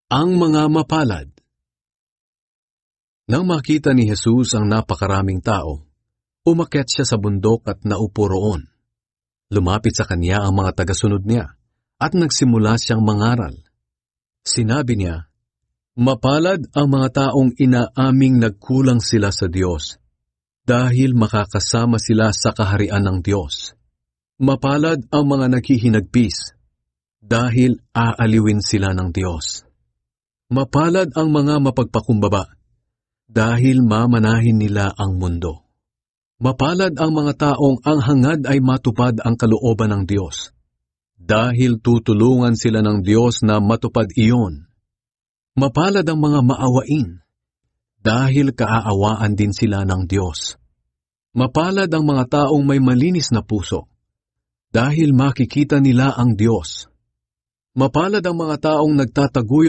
Ang mga mapalad. Nang makita ni Jesus ang napakaraming tao, umakyat siya sa bundok at naupo roon. Lumapit sa kanya ang mga tagasunod niya at nagsimula siyang mangaral. Sinabi niya, "Mapalad ang mga taong inaaming nagkulang sila sa Diyos, dahil makakasama sila sa kaharian ng Diyos. Mapalad ang mga naghihinagpis, dahil aaliwin sila ng Diyos. Mapalad ang mga mapagpakumbaba, dahil mamanahin nila ang mundo. Mapalad ang mga taong ang hangad ay matupad ang kalooban ng Diyos, dahil tutulungan sila ng Diyos na matupad iyon. Mapalad ang mga maawain, dahil kaaawaan din sila ng Diyos. Mapalad ang mga taong may malinis na puso, dahil makikita nila ang Diyos. Mapalad ang mga taong nagtataguyod